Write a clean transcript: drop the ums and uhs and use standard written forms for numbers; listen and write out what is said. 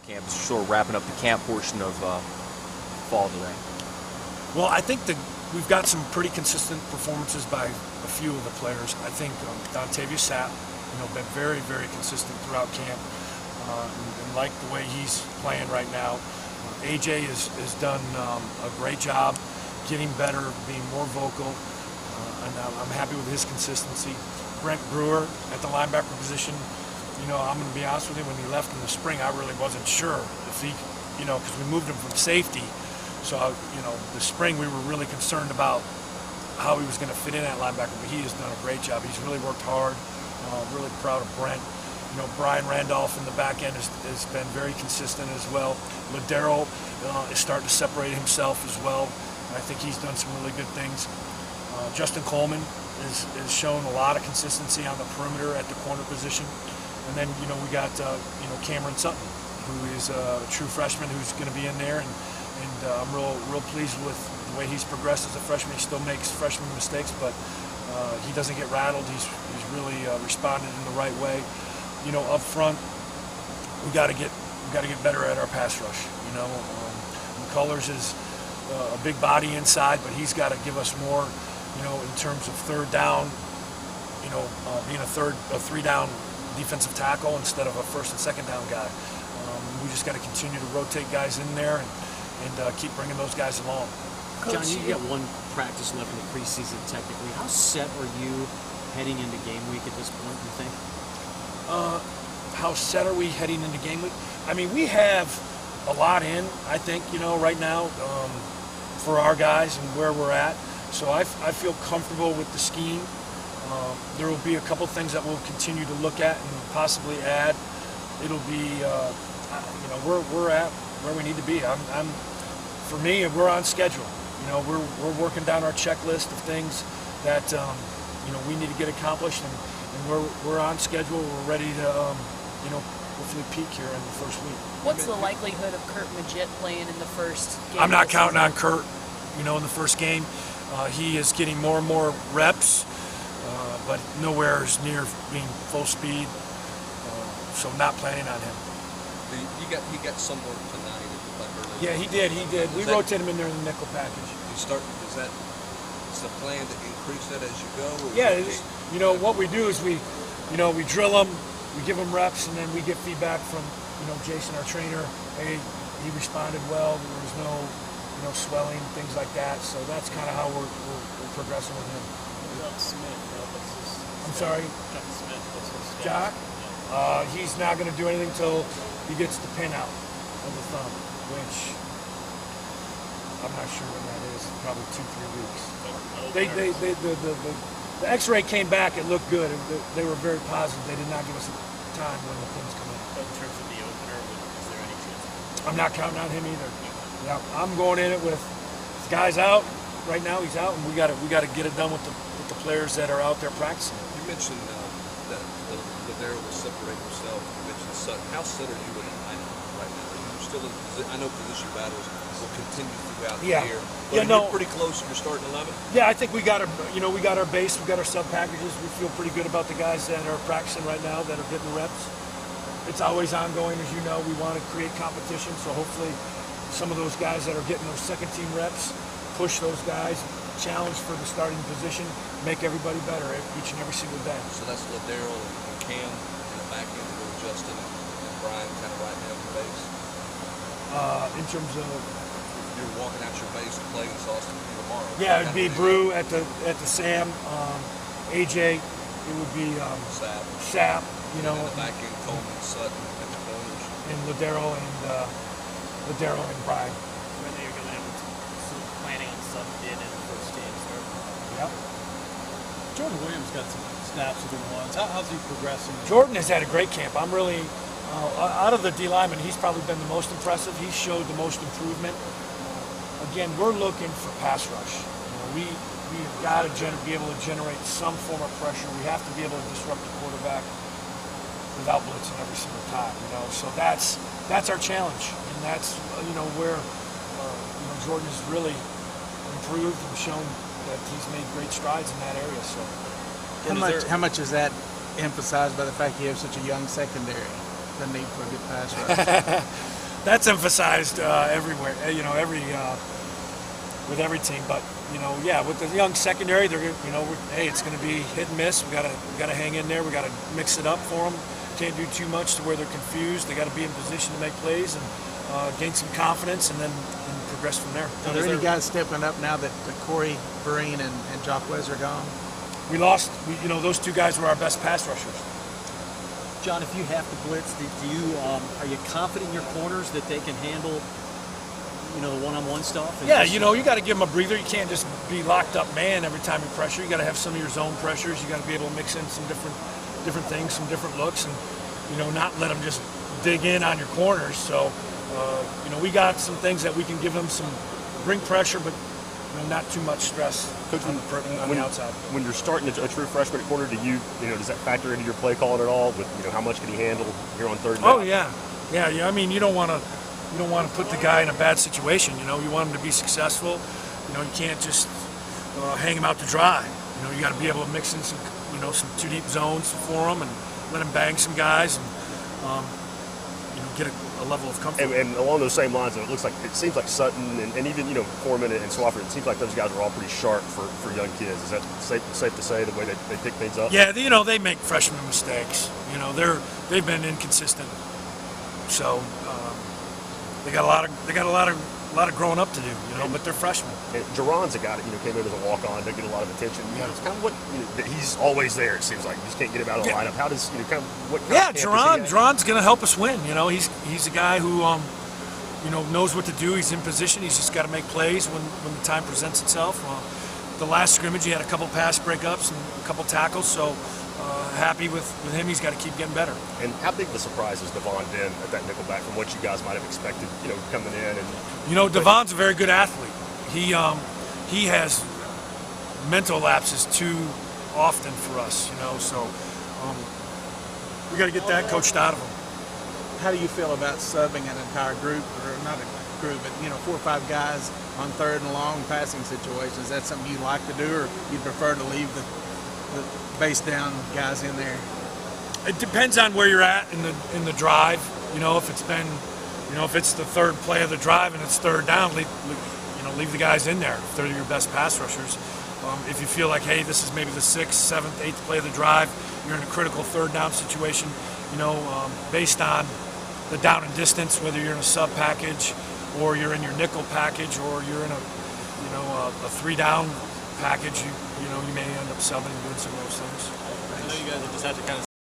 camp, as you're sort of wrapping up the camp portion of fall today? Well, I think that we've got some pretty consistent performances by a few of the players. I think Dontavius Sapp, been very, very consistent throughout camp, and like the way he's playing right now. AJ has done a great job getting better, being more vocal, and I'm happy with his consistency. Brent Brewer at the linebacker position, I'm going to be honest with you, when he left in the spring, I really wasn't sure if he, because we moved him from safety. So, the spring we were really concerned about how he was going to fit in at linebacker, but he has done a great job. He's really worked hard. Really proud of Brent. Brian Randolph in the back end has been very consistent as well. Ladero is starting to separate himself as well. I think he's done some really good things. Justin Coleman has shown a lot of consistency on the perimeter at the corner position. And then, we got, Cameron Sutton, who is a true freshman who's going to be in there. And I'm real pleased with the way he's progressed as a freshman. He still makes freshman mistakes, but he doesn't get rattled. He's really responded in the right way. Up front, we got to get better at our pass rush. McCullers is a big body inside, but he's got to give us more. In terms of third down, being a three-down defensive tackle instead of a first and second down guy. We just got to continue to rotate guys in there and keep bringing those guys along. John, you got one practice left in the preseason technically. How set are you heading into game week at this point, do you think? How set are we heading into game week? I mean, we have a lot in, I think, right now for our guys and where we're at. So I feel comfortable with the scheme. There will be a couple things that we'll continue to look at and possibly add. It'll be, we're at where we need to be. For me, we're on schedule. We're working down our checklist of things that we need to get accomplished, and we're on schedule. We're ready to hopefully peak here in the first week. What's the likelihood of Kurt Magid playing in the first game? I'm not counting on Kurt. In the first game, he is getting more and more reps, but nowhere is near being full speed. So not planning on him. He got somewhere tonight. Yeah, he did. We rotate him in there in the nickel package. Is the plan to increase that as you go? Or yeah, what we do is we drill them, we give them reps, and then we get feedback from, Jason, our trainer. Hey, he responded well. There was no swelling, things like that. So that's kind of how we're progressing with him. I'm sorry? Jock? He's not going to do anything until he gets the pin out of the thumb, which I'm not sure when that is. Probably 2-3 weeks. The X-ray came back. It looked good. They were very positive. They did not give us a time when the pins come in. But in terms of the opener, is there any chance? I'm not counting on him either. Yeah, I'm going in it with this guy's out right now. He's out, and we got to get it done with the players that are out there practicing. You mentioned that Ladero will separate himself. You mentioned Sutton. How set are you with him right now? Are you still in position? I know position battles will continue throughout the year. But you're pretty close. You're starting 11. Yeah, I think we got our base. We got our sub packages. We feel pretty good about the guys that are practicing right now that are getting reps. It's always ongoing, as you know. We want to create competition, so hopefully some of those guys that are getting those second team reps push those guys, challenge for the starting position, make everybody better each and every single day. So that's Ladero and Cam in the back end, and Justin and Brian kind of right now in the base. In terms of you're walking out your base to play against Austin tomorrow. Yeah, it'd be Brew at the Sam, AJ. It would be Sapp. And in the back end, Coleman, Sutton, and the corners. And Ladero and Brian. Whether you're going to have planning on Sutton in the first game start. Yep. Jordan Williams got some snaps with him once. How's he progressing? Jordan has had a great camp. I'm really, out of the D linemen, he's probably been the most impressive. He showed the most improvement. Again, we're looking for pass rush. We've got to be able to generate some form of pressure. We have to be able to disrupt the quarterback without blitzing every single time. So that's our challenge, and that's where Jordan has really improved and shown that he's made great strides in that area. So how much is that emphasized by the fact you have such a young secondary? The need for a good pass rush. that's emphasized everywhere. With every team, but with the young secondary, they're hey, it's going to be hit and miss. We gotta hang in there. We gotta mix it up for them. Can't do too much to where they're confused. They got to be in position to make plays and gain some confidence, and then progress from there. Are there any guys stepping up now that Corey Breen and Jock Wes are gone? We lost. Those two guys were our best pass rushers. John, if you have to blitz, are you confident in your corners that they can handle the one-on-one stuff? Yeah, you got to give them a breather. You can't just be locked up man every time you pressure. You got to have some of your zone pressures. You got to be able to mix in some different things, some different looks, and not let them just dig in on your corners. So we got some things that we can give them bring pressure, but not too much stress on the outside. When you're starting a true freshman at corner, does that factor into your play calling at all? With how much can he handle here on third down? Oh yeah. I mean, you don't want to put the guy in a bad situation. You want him to be successful. You can't just hang him out to dry. You got to be able to mix in some two deep zones for him and let him bang some guys and get a level of comfort. And along those same lines, it seems like Sutton and even Foreman and Swafford, it seems like those guys are all pretty sharp for young kids. Is that safe to say, the way they pick things up? Yeah, they make freshman mistakes. They've been inconsistent. So they got a lot of growing up to do, but they're freshmen. And Jerron's a guy that came in as a walk-on, doesn't get a lot of attention. It's kind of what he's always there. It seems like you just can't get him out of the lineup. How does what? Jerron's going to help us win. He's a guy who knows what to do. He's in position. He's just got to make plays when the time presents itself. The last scrimmage, he had a couple pass breakups and a couple tackles. So happy with him. He's got to keep getting better. And how big of a surprise has Devon been at that nickelback from what you guys might have expected? Coming in and Devon's a very good athlete. He has mental lapses too often for us. So we got to get that coached out of him. How do you feel about subbing an entire group, or not a group, but 4 or 5 guys on third and long passing situations? Is that something you like to do, or you prefer to leave the base down guys in there? It depends on where you're at in the drive. If it's been, if it's the third play of the drive and it's third down, leave the guys in there if they're your best pass rushers. If you feel like, hey, this is maybe the 6th, 7th, 8th play of the drive, you're in a critical third down situation. Based on the down and distance, whether you're in a sub package or you're in your nickel package or you're in a 3-down package, you may end up subbing and doing some of those things. I know you guys have just had to kind of